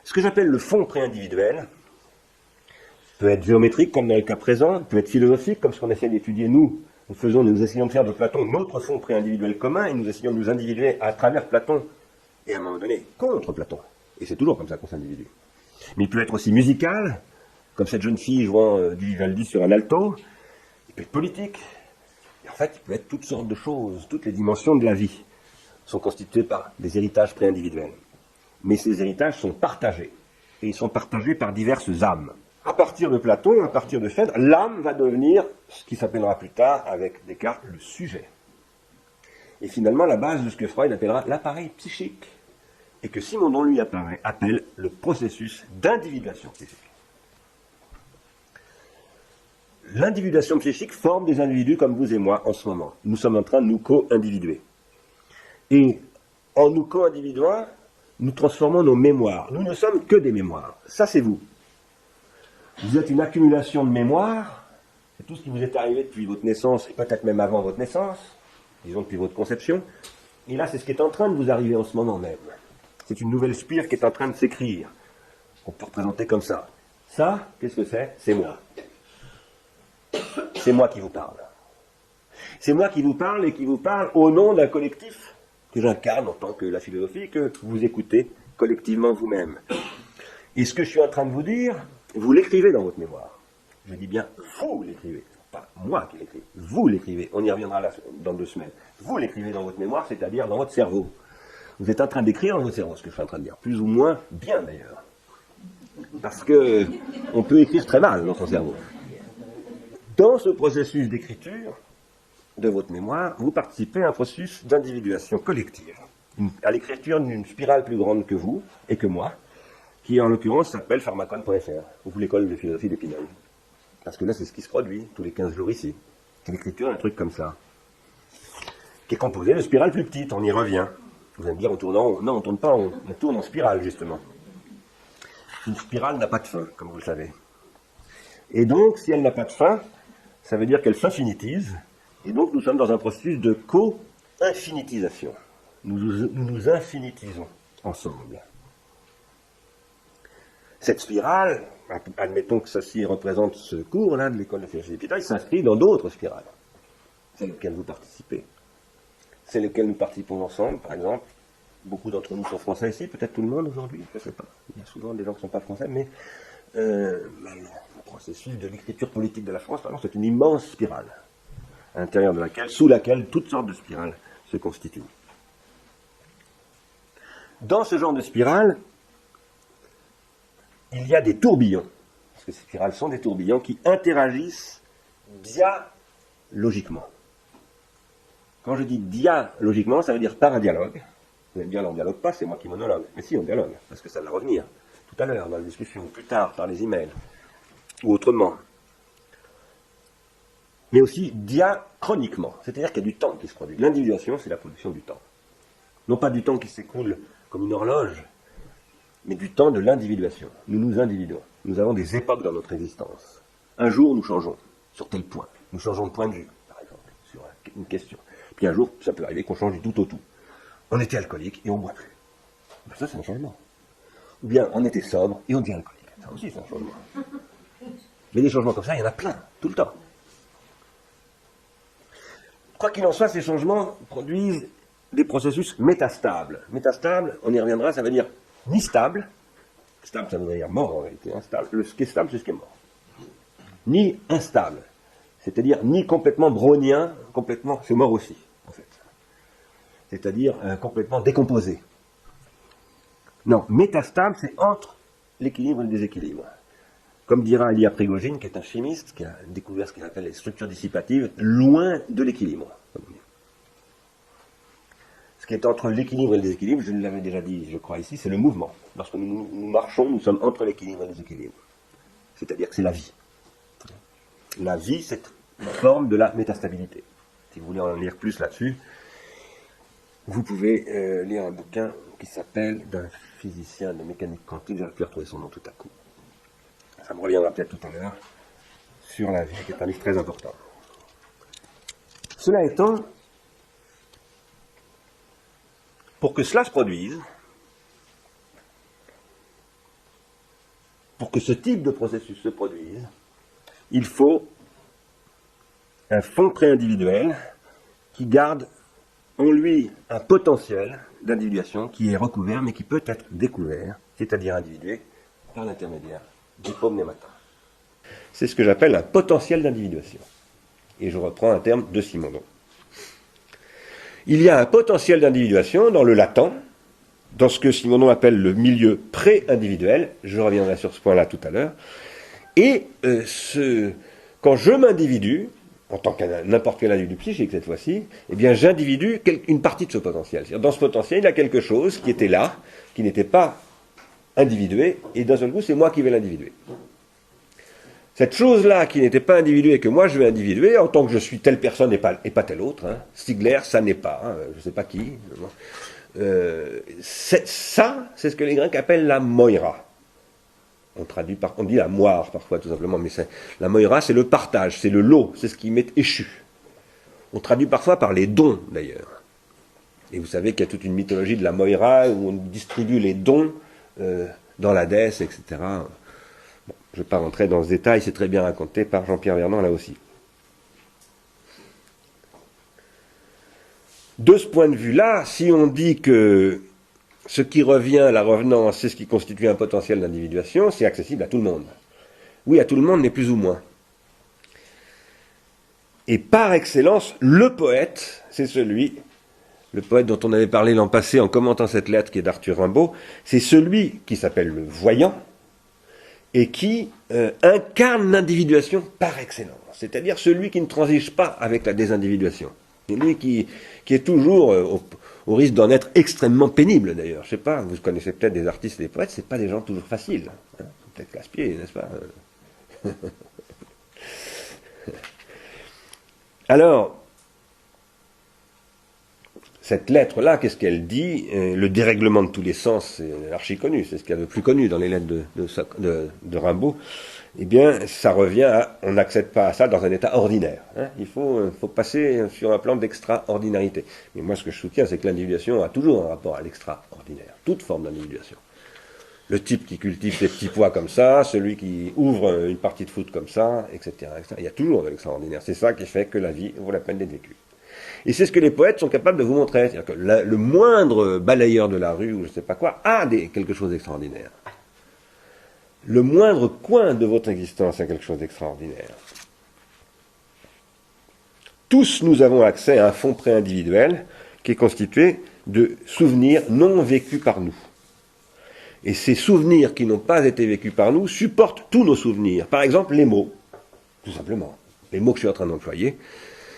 Ce que j'appelle le fond préindividuel peut être géométrique, comme dans le cas présent, peut être philosophique, comme ce qu'on essaie d'étudier nous. Nous essayons de faire de Platon notre fond préindividuel commun, et nous essayons de nous individuer à travers Platon, et à un moment donné, contre Platon. Et c'est toujours comme ça qu'on s'individue. Mais il peut être aussi musical, comme cette jeune fille jouant du Vivaldi sur un alto. Il peut être politique. Et en fait, il peut être toutes sortes de choses. Toutes les dimensions de la vie sont constituées par des héritages préindividuels. Mais ces héritages sont partagés. Et ils sont partagés par diverses âmes. À partir de Platon, à partir de Phèdre, l'âme va devenir ce qui s'appellera plus tard, avec Descartes, le sujet. Et finalement, la base de ce que Freud appellera l'appareil psychique. Et que Simondon, lui, appelle le processus d'individuation psychique. L'individuation psychique forme des individus comme vous et moi en ce moment. Nous sommes en train de nous co-individuer. Et en nous co-individuant, nous transformons nos mémoires. Nous ne sommes que des mémoires. Ça, c'est vous. Vous êtes une accumulation de mémoires. C'est tout ce qui vous est arrivé depuis votre naissance, et peut-être même avant votre naissance, disons depuis votre conception. Et là, c'est ce qui est en train de vous arriver en ce moment même. C'est une nouvelle spire qui est en train de s'écrire. On peut représenter comme ça. Ça, qu'est-ce que c'est? C'est moi. C'est moi qui vous parle. C'est moi qui vous parle et qui vous parle au nom d'un collectif que j'incarne en tant que la philosophie, que vous écoutez collectivement vous-même. Et ce que je suis en train de vous dire, vous l'écrivez dans votre mémoire. Je dis bien, vous l'écrivez. Pas moi qui l'écris. Vous l'écrivez. On y reviendra là, dans 2 semaines. Vous l'écrivez dans votre mémoire, c'est-à-dire dans votre cerveau. Vous êtes en train d'écrire dans votre cerveau, ce que je suis en train de dire. Plus ou moins bien, d'ailleurs. Parce que on peut écrire très mal dans son cerveau. Dans ce processus d'écriture de votre mémoire, vous participez à un processus d'individuation collective, à l'écriture d'une spirale plus grande que vous et que moi, qui en l'occurrence s'appelle pharmacone.fr, ou l'école de philosophie d'Épinal. Parce que là, c'est ce qui se produit tous les 15 jours ici. C'est l'écriture d'un truc comme ça, qui est composé de spirales plus petites, on y revient. Vous allez me dire, on tourne en rond. Non, on ne tourne pas en rond, on tourne en spirale, justement. Une spirale n'a pas de fin, comme vous le savez. Et donc, si elle n'a pas de fin, ça veut dire qu'elle s'infinitise, et donc nous sommes dans un processus de co-infinitisation. Nous infinitisons ensemble. Cette spirale, admettons que ceci représente ce cours-là de l'école de philosophie d'Épinal, s'inscrit dans d'autres spirales, celles auxquelles vous participez. Celles auxquelles nous participons ensemble, par exemple. Beaucoup d'entre nous sont français ici, peut-être tout le monde aujourd'hui, je ne sais pas. Il y a souvent des gens qui ne sont pas français, mais le processus de l'écriture politique de la France, par exemple, c'est une immense spirale, à l'intérieur de laquelle, sous laquelle toutes sortes de spirales se constituent. Dans ce genre de spirale, il y a des tourbillons, parce que ces spirales sont des tourbillons qui interagissent dialogiquement. Quand je dis dialogiquement, ça veut dire par un dialogue. Vous allez me dire, là, on ne dialogue pas, c'est moi qui monologue. Mais si, on dialogue, parce que ça va revenir tout à l'heure dans la discussion, plus tard par les emails, ou autrement. Mais aussi diachroniquement, c'est-à-dire qu'il y a du temps qui se produit. L'individuation, c'est la production du temps. Non pas du temps qui s'écoule comme une horloge, mais du temps de l'individuation. Nous nous individuons. Nous avons des époques dans notre existence. Un jour, nous changeons sur tel point. Nous changeons de point de vue, par exemple, sur une question. Puis un jour, ça peut arriver qu'on change du tout au tout. On était alcoolique et on ne boit plus. Ben ça, c'est un changement. Ou bien, on était sobre et on devient alcoolique. Ça aussi, c'est un changement. Mais des changements comme ça, il y en a plein, tout le temps. Quoi qu'il en soit, ces changements produisent des processus métastables. Métastable, on y reviendra, ça veut dire ni stable. Stable, ça veut dire mort en réalité. Instable. Ce qui est stable, c'est ce qui est mort. Ni instable. C'est-à-dire ni complètement brownien, complètement, c'est mort aussi, en fait. C'est-à-dire complètement décomposé. Non, métastable, c'est entre l'équilibre et le déséquilibre. Comme dira Elia Prigogine, qui est un chimiste, qui a découvert ce qu'il appelle les structures dissipatives, loin de l'équilibre. Ce qui est entre l'équilibre et le déséquilibre, je l'avais déjà dit, je crois ici, c'est le mouvement. Lorsque nous marchons, nous sommes entre l'équilibre et le déséquilibre. C'est-à-dire que c'est la vie. La vie, c'est une forme de la métastabilité. Si vous voulez en lire plus là-dessus, vous pouvez lire un bouquin qui s'appelle, d'un physicien de mécanique quantique, j'arrive plus à retrouver son nom tout à coup. Ça me reviendra peut-être tout à l'heure, sur la vie, qui est un livre très important. Cela étant, pour que cela se produise, pour que ce type de processus se produise, il faut un fond pré-individuel qui garde en lui un potentiel d'individuation qui est recouvert mais qui peut être découvert, c'est-à-dire individué, par l'intermédiaire d'hypomnémata. C'est ce que j'appelle un potentiel d'individuation. Et je reprends un terme de Simondon. Il y a un potentiel d'individuation dans le latent, dans ce que Simondon appelle le milieu pré-individuel, je reviendrai sur ce point-là tout à l'heure, et quand je m'individue, en tant que n'importe quel individu psychique cette fois-ci, eh bien j'individue une partie de ce potentiel. C'est-à-dire, dans ce potentiel, il y a quelque chose qui était là, qui n'était pas individué, et d'un seul coup, c'est moi qui vais l'individuer. Cette chose-là qui n'était pas individuée et que moi je vais individuer, en tant que je suis telle personne et pas telle autre, hein. Stigler, ça n'est pas, hein, je ne sais pas qui. C'est ce que les Grecs appellent la moira. On dit la moire parfois tout simplement, mais la moira c'est le partage, c'est le lot, c'est ce qui m'est échu. On traduit parfois par les dons d'ailleurs. Et vous savez qu'il y a toute une mythologie de la moira où on distribue les dons dans l'Hadès, etc. Bon, je ne vais pas rentrer dans ce détail, c'est très bien raconté par Jean-Pierre Vernant là aussi. De ce point de vue-là, si on dit que ce qui revient, la revenance, c'est ce qui constitue un potentiel d'individuation, c'est accessible à tout le monde. Oui, à tout le monde, mais plus ou moins. Et par excellence, le poète, c'est le poète dont on avait parlé l'an passé en commentant cette lettre qui est d'Arthur Rimbaud, c'est celui qui s'appelle le voyant et qui incarne l'individuation par excellence. C'est-à-dire celui qui ne transige pas avec la désindividuation. C'est lui qui est toujours, au risque d'en être extrêmement pénible d'ailleurs. Je sais pas, vous connaissez peut-être des artistes et des poètes, c'est pas des gens toujours faciles. Hein, peut-être casse-pied, n'est-ce pas? Alors, cette lettre-là, qu'est-ce qu'elle dit? Le dérèglement de tous les sens, c'est archi connu, c'est ce qu'il y a de plus connu dans les lettres de Rimbaud. Eh bien, ça revient à, on n'accède pas à ça dans un état ordinaire. Hein. Il faut passer sur un plan d'extraordinarité. Mais moi, ce que je soutiens, c'est que l'individuation a toujours un rapport à l'extraordinaire. Toute forme d'individuation. Le type qui cultive ses petits pois comme ça, celui qui ouvre une partie de foot comme ça, etc., etc. Il y a toujours de l'extraordinaire. C'est ça qui fait que la vie vaut la peine d'être vécue. Et c'est ce que les poètes sont capables de vous montrer. C'est-à-dire que le moindre balayeur de la rue, ou je ne sais pas quoi, a quelque chose d'extraordinaire. Le moindre coin de votre existence a quelque chose d'extraordinaire. Tous nous avons accès à un fond pré-individuel qui est constitué de souvenirs non vécus par nous. Et ces souvenirs qui n'ont pas été vécus par nous supportent tous nos souvenirs. Par exemple, les mots, tout simplement. Les mots que je suis en train d'employer,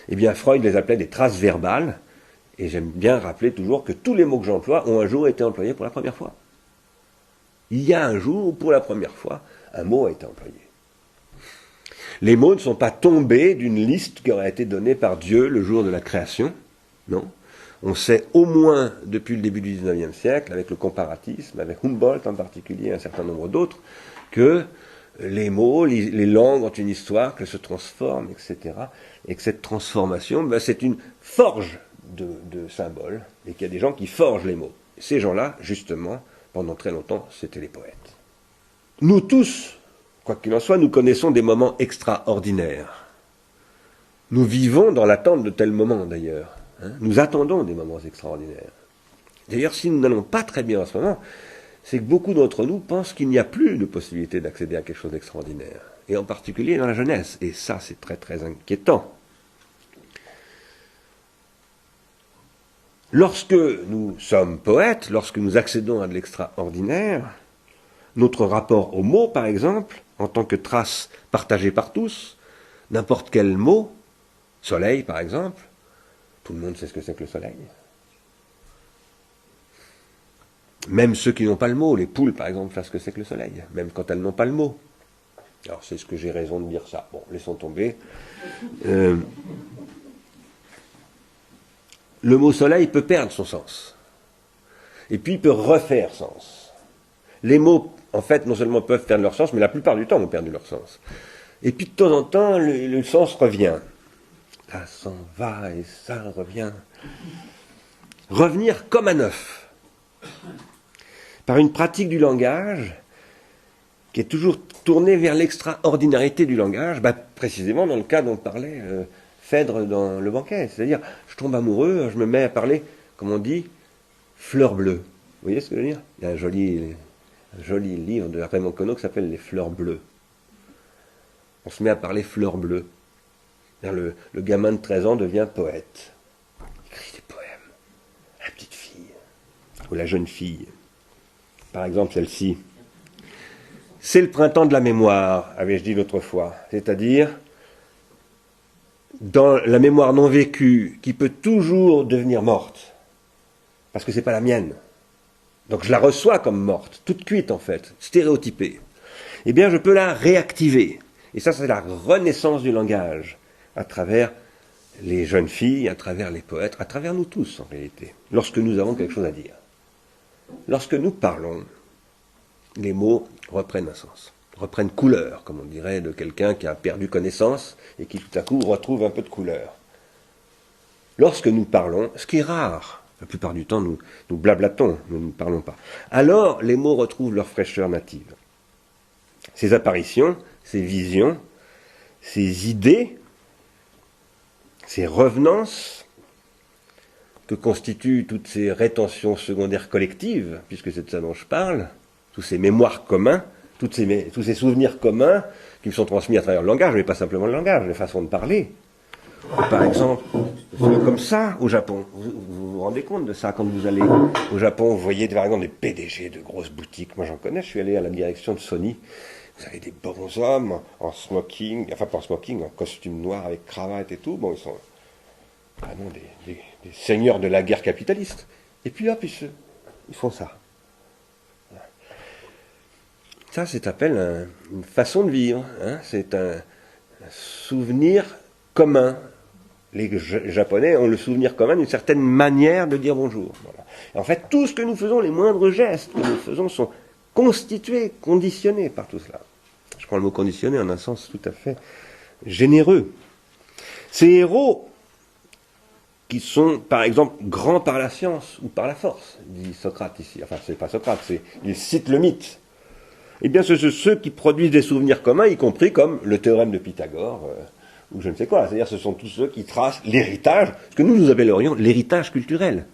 eh bien, Freud les appelait des traces verbales, et j'aime bien rappeler toujours que tous les mots que j'emploie ont un jour été employés pour la première fois. Il y a un jour où, pour la première fois, un mot a été employé. Les mots ne sont pas tombés d'une liste qui aurait été donnée par Dieu le jour de la création, non. On sait au moins depuis le début du XIXe siècle, avec le comparatisme, avec Humboldt en particulier et un certain nombre d'autres, que les mots, les langues ont une histoire, qu'elles se transforment, etc. Et que cette transformation, c'est une forge de symboles, et qu'il y a des gens qui forgent les mots. Et ces gens-là, justement, pendant très longtemps, c'était les poètes. Nous tous, quoi qu'il en soit, nous connaissons des moments extraordinaires. Nous vivons dans l'attente de tels moments, d'ailleurs. Hein. Nous attendons des moments extraordinaires. D'ailleurs, si nous n'allons pas très bien en ce moment, c'est que beaucoup d'entre nous pensent qu'il n'y a plus de possibilité d'accéder à quelque chose d'extraordinaire. Et en particulier dans la jeunesse. Et ça, c'est très très inquiétant. Lorsque nous sommes poètes, lorsque nous accédons à de l'extraordinaire, notre rapport au mot, par exemple, en tant que trace partagée par tous, n'importe quel mot, soleil par exemple, tout le monde sait ce que c'est que le soleil. Même ceux qui n'ont pas le mot, les poules par exemple, savent ce que c'est que le soleil, même quand elles n'ont pas le mot. Alors c'est ce que j'ai raison de dire ça. Bon, laissons tomber. Le mot soleil peut perdre son sens. Et puis il peut refaire sens. Les mots, en fait, non seulement peuvent perdre leur sens, mais la plupart du temps ont perdu leur sens. Et puis de temps en temps, le sens revient. Ça s'en va et ça revient. Revenir comme à neuf. Par une pratique du langage qui est toujours tourné vers l'extraordinarité du langage, précisément dans le cas dont parlait Phèdre dans Le Banquet. C'est-à-dire, je tombe amoureux, je me mets à parler, comme on dit, fleurs bleues. Vous voyez ce que je veux dire? Il y a un joli livre de Raymond Queneau qui s'appelle Les fleurs bleues. On se met à parler fleurs bleues. Le gamin de 13 ans devient poète. Il écrit des poèmes. La petite fille, ou la jeune fille. Par exemple, celle-ci. C'est le printemps de la mémoire, avais-je dit l'autre fois. C'est-à-dire, dans la mémoire non vécue, qui peut toujours devenir morte, parce que c'est pas la mienne. Donc je la reçois comme morte, toute cuite en fait, stéréotypée. Eh bien, je peux la réactiver. Et ça, c'est la renaissance du langage, à travers les jeunes filles, à travers les poètes, à travers nous tous en réalité, lorsque nous avons quelque chose à dire. Lorsque nous parlons, les mots reprennent un sens, reprennent couleur, comme on dirait de quelqu'un qui a perdu connaissance et qui tout à coup retrouve un peu de couleur. Lorsque nous parlons, ce qui est rare, la plupart du temps nous blablatons, nous ne parlons pas, alors les mots retrouvent leur fraîcheur native. Ces apparitions, ces visions, ces idées, ces revenances que constituent toutes ces rétentions secondaires collectives, puisque c'est de ça dont je parle, tous ces mémoires communs, tous ces souvenirs communs qui me sont transmis à travers le langage, mais pas simplement le langage, les façons de parler. Par exemple, comme ça au Japon, vous rendez compte de ça quand vous allez au Japon, vous voyez par exemple des PDG de grosses boutiques, moi j'en connais, je suis allé à la direction de Sony, vous avez des bons hommes en smoking, enfin pas en smoking, en costume noir avec cravate et tout, bon ils sont vraiment des seigneurs de la guerre capitaliste, et puis hop, ils font ça. Ça, c'est appelé une façon de vivre, hein. C'est un souvenir commun. Les Japonais ont le souvenir commun d'une certaine manière de dire bonjour. Voilà. En fait, tout ce que nous faisons, les moindres gestes que nous faisons sont constitués, conditionnés par tout cela. Je prends le mot conditionné en un sens tout à fait généreux. Ces héros qui sont, par exemple, grands par la science ou par la force, dit Socrate ici. Enfin, c'est pas Socrate, il cite le mythe. Eh bien, ce sont ceux qui produisent des souvenirs communs, y compris comme le théorème de Pythagore, ou je ne sais quoi. C'est-à-dire, ce sont tous ceux qui tracent l'héritage, ce que nous appellerions l'héritage culturel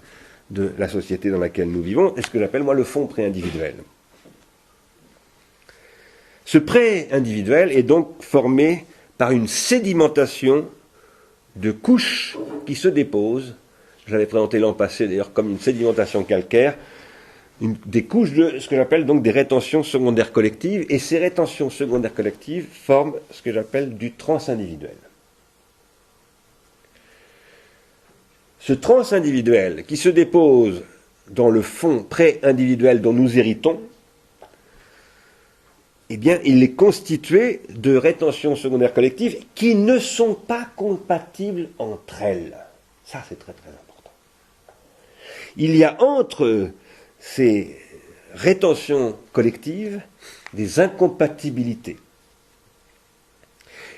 de la société dans laquelle nous vivons, et ce que j'appelle, moi, le fond pré-individuel. Ce pré-individuel est donc formé par une sédimentation de couches qui se déposent. J'avais présenté l'an passé, d'ailleurs, comme une sédimentation calcaire, des couches de ce que j'appelle donc des rétentions secondaires collectives, et ces rétentions secondaires collectives forment ce que j'appelle du transindividuel. Ce transindividuel qui se dépose dans le fond pré-individuel dont nous héritons, eh bien, il est constitué de rétentions secondaires collectives qui ne sont pas compatibles entre elles. Ça, c'est très très important. Il y a entre ces rétentions collectives des incompatibilités.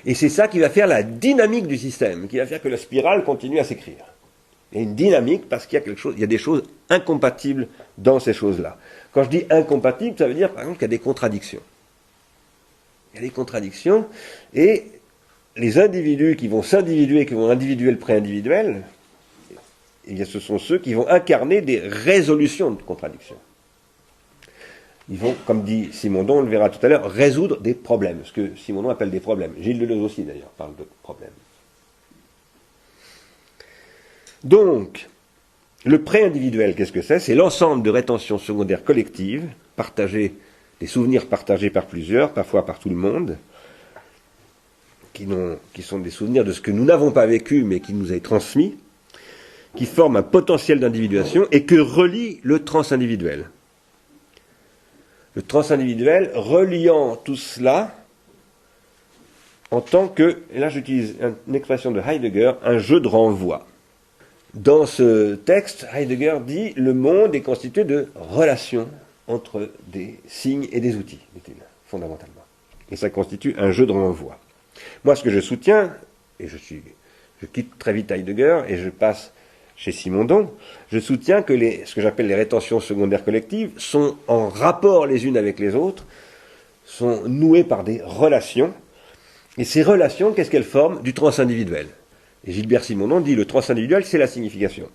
Et c'est ça qui va faire la dynamique du système, qui va faire que la spirale continue à s'écrire. Il y a une dynamique parce qu'il y a quelque chose, il y a des choses incompatibles dans ces choses-là. Quand je dis incompatibles, ça veut dire par exemple qu'il y a des contradictions. Il y a des contradictions, et les individus qui vont s'individuer, qui vont individuer le pré-individuel, eh bien, ce sont ceux qui vont incarner des résolutions de contradictions. Ils vont, comme dit Simondon, on le verra tout à l'heure, résoudre des problèmes, ce que Simondon appelle des problèmes. Gilles Deleuze aussi, d'ailleurs, parle de problèmes. Donc, le pré-individuel, qu'est-ce que c'est? C'est l'ensemble de rétentions secondaires collectives, partagées, des souvenirs partagés par plusieurs, parfois par tout le monde, qui sont des souvenirs de ce que nous n'avons pas vécu, mais qui nous est transmis, qui forment un potentiel d'individuation et que relie le transindividuel. Le transindividuel reliant tout cela en tant que, et là j'utilise une expression de Heidegger, un jeu de renvoi. Dans ce texte, Heidegger dit « le monde est constitué de relations entre des signes et des outils », dit-il, fondamentalement. Et ça constitue un jeu de renvoi. Moi, ce que je soutiens, et je quitte très vite Heidegger et je passe chez Simondon, je soutiens que ce que j'appelle les rétentions secondaires collectives sont en rapport les unes avec les autres sont nouées par des relations. Et ces relations, qu'est-ce qu'elles forment? Du transindividuel. Et Gilbert Simondon dit le transindividuel, c'est la signification.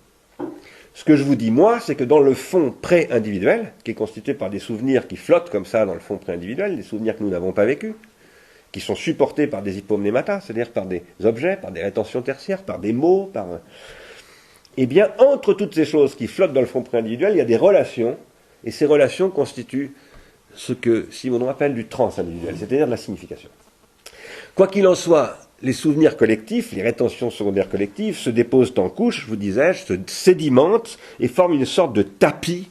Ce que je vous dis, moi, c'est que dans le fond pré-individuel, qui est constitué par des souvenirs qui flottent comme ça dans le fond pré-individuel, des souvenirs que nous n'avons pas vécus, qui sont supportés par des hypomnématas, c'est-à-dire par des objets, par des rétentions tertiaires, par des mots, par... Eh bien, entre toutes ces choses qui flottent dans le fond pré-individuel, il y a des relations, et ces relations constituent ce que Simondon appelle du transindividuel, c'est-à-dire de la signification. Quoi qu'il en soit, les souvenirs collectifs, les rétentions secondaires collectives, se déposent en couches, vous disais-je, se sédimentent et forment une sorte de tapis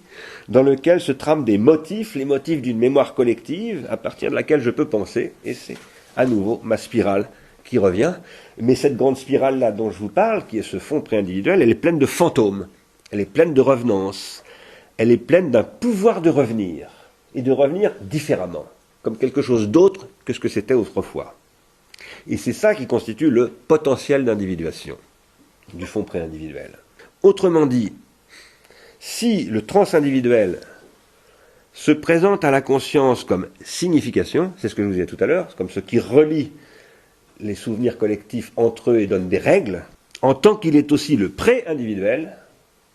dans lequel se trament des motifs, les motifs d'une mémoire collective à partir de laquelle je peux penser, et c'est à nouveau ma spirale qui revient. Mais cette grande spirale-là dont je vous parle, qui est ce fond pré-individuel, elle est pleine de fantômes, elle est pleine de revenances, elle est pleine d'un pouvoir de revenir, et de revenir différemment, comme quelque chose d'autre que ce que c'était autrefois. Et c'est ça qui constitue le potentiel d'individuation du fond pré-individuel. Autrement dit, si le transindividuel se présente à la conscience comme signification, c'est ce que je vous disais tout à l'heure, comme ce qui relie les souvenirs collectifs entre eux et donne des règles, en tant qu'il est aussi le pré-individuel,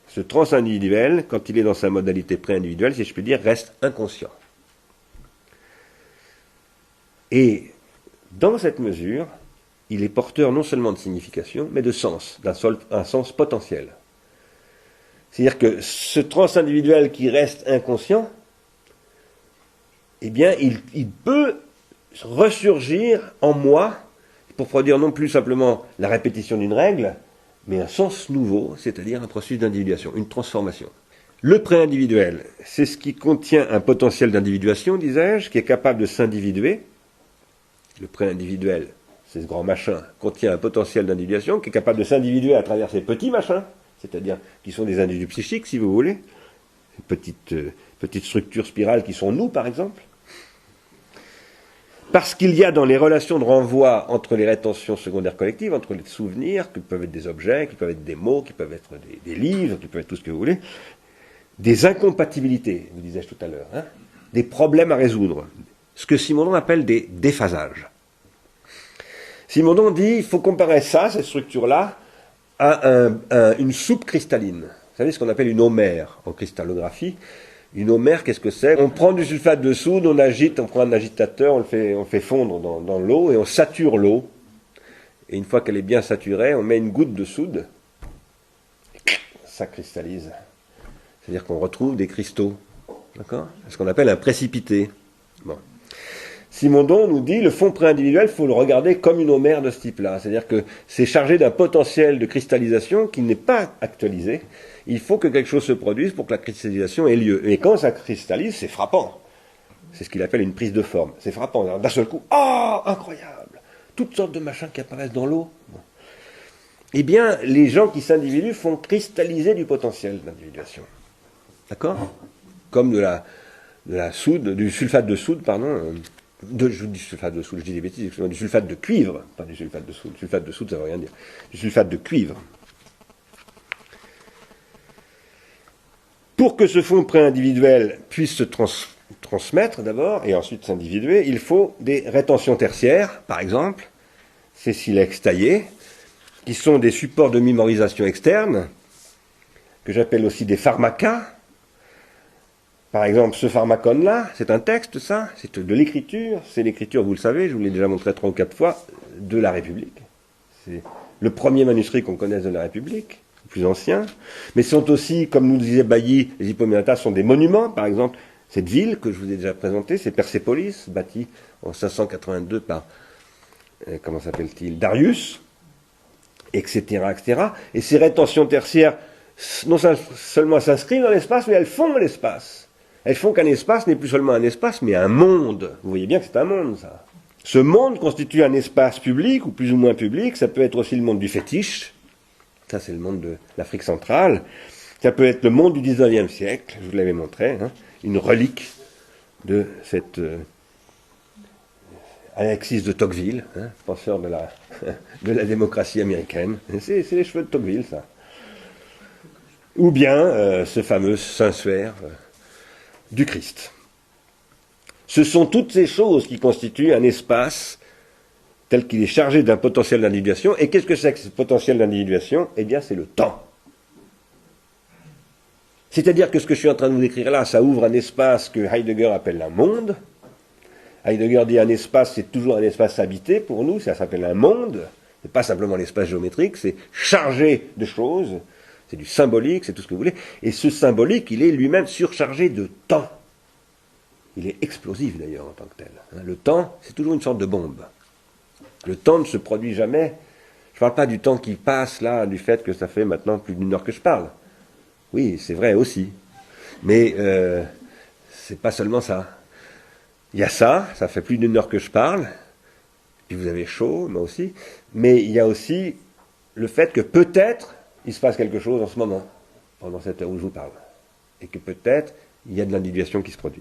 ce transindividuel, quand il est dans sa modalité pré-individuelle, si je puis dire, reste inconscient. Et dans cette mesure, il est porteur non seulement de signification, mais de sens, d'un sens potentiel. C'est-à-dire que ce transindividuel qui reste inconscient, eh bien, il peut ressurgir en moi pour produire non plus simplement la répétition d'une règle, mais un sens nouveau, c'est-à-dire un processus d'individuation, une transformation. Le pré-individuel, c'est ce qui contient un potentiel d'individuation, disais-je, qui est capable de s'individuer. Le pré-individuel, c'est ce grand machin, contient un potentiel d'individuation qui est capable de s'individuer à travers ces petits machins, c'est-à-dire qui sont des individus psychiques, si vous voulez, petites structures spirales qui sont nous, par exemple. Parce qu'il y a dans les relations de renvoi entre les rétentions secondaires collectives, entre les souvenirs, qui peuvent être des objets, qui peuvent être des mots, qui peuvent être des livres, qui peuvent être tout ce que vous voulez, des incompatibilités, vous disais-je tout à l'heure, hein, des problèmes à résoudre, ce que Simondon appelle des déphasages. Simondon dit, il faut comparer ça, cette structure-là, à une soupe cristalline. Vous savez ce qu'on appelle une homère en cristallographie. Une homère, qu'est-ce que c'est? On prend du sulfate de soude, on agite, on prend un agitateur, on le fait fondre dans l'eau et on sature l'eau. Et une fois qu'elle est bien saturée, on met une goutte de soude, ça cristallise. C'est-à-dire qu'on retrouve des cristaux. D'accord? C'est ce qu'on appelle un précipité. Bon. Simondon nous dit, le fond pré-individuel, il faut le regarder comme une homère de ce type-là. C'est-à-dire que c'est chargé d'un potentiel de cristallisation qui n'est pas actualisé. Il faut que quelque chose se produise pour que la cristallisation ait lieu. Et quand ça cristallise, c'est frappant. C'est ce qu'il appelle une prise de forme. C'est frappant. Alors, d'un seul coup, incroyable! Toutes sortes de machins qui apparaissent dans l'eau. Bon. Eh bien, les gens qui s'individuent font cristalliser du potentiel d'individuation. D'accord? Comme de la soude, du sulfate de soude, pardon. Je dis sulfate de soude, je dis des bêtises, excusez-moi, du sulfate de cuivre, pas du sulfate de soude. Sulfate de soude, ça ne veut rien dire. Du sulfate de cuivre. Pour que ce fond pré-individuel puisse se transmettre d'abord, et ensuite s'individuer, il faut des rétentions tertiaires, par exemple, ces silex taillés, qui sont des supports de mémorisation externe, que j'appelle aussi des pharmacas. Par exemple, ce pharmacone-là, c'est un texte, ça, c'est de l'écriture, c'est l'écriture, vous le savez, je vous l'ai déjà montré 3 ou 4 fois, de la République. C'est le premier manuscrit qu'on connaisse de la République, le plus ancien. Mais sont aussi, comme nous disait Bailly, les hypomnématas sont des monuments, par exemple, cette ville que je vous ai déjà présentée, c'est Persépolis, bâtie en 582 par, comment s'appelle-t-il, Darius, etc., etc. Et ces rétentions tertiaires, non seulement s'inscrivent dans l'espace, mais elles font l'espace. Elles font qu'un espace n'est plus seulement un espace, mais un monde. Vous voyez bien que c'est un monde, ça. Ce monde constitue un espace public, ou plus ou moins public. Ça peut être aussi le monde du fétiche. Ça, c'est le monde de l'Afrique centrale. Ça peut être le monde du 19e siècle, je vous l'avais montré, hein, une relique de cette Alexis de Tocqueville, hein, penseur de la démocratie américaine. C'est les cheveux de Tocqueville, ça. Ou bien ce fameux Saint-Suaire du Christ. Ce sont toutes ces choses qui constituent un espace tel qu'il est chargé d'un potentiel d'individuation. Et qu'est-ce que c'est que ce potentiel d'individuation? Eh bien, c'est le temps. C'est-à-dire que ce que je suis en train de vous décrire là, ça ouvre un espace que Heidegger appelle un monde. Heidegger dit un espace, c'est toujours un espace habité pour nous, ça s'appelle un monde. C'est pas simplement l'espace géométrique, c'est chargé de choses, c'est du symbolique, c'est tout ce que vous voulez. Et ce symbolique, il est lui-même surchargé de temps. Il est explosif d'ailleurs en tant que tel. Le temps, c'est toujours une sorte de bombe. Le temps ne se produit jamais. Je ne parle pas du temps qui passe là, du fait que ça fait maintenant plus d'une heure que je parle. Oui, c'est vrai aussi. Mais c'est pas seulement ça. Il y a ça fait plus d'une heure que je parle, puis vous avez chaud, moi aussi, mais il y a aussi le fait que peut-être il se passe quelque chose en ce moment, pendant cette heure où je vous parle, et que peut-être il y a de l'individuation qui se produit.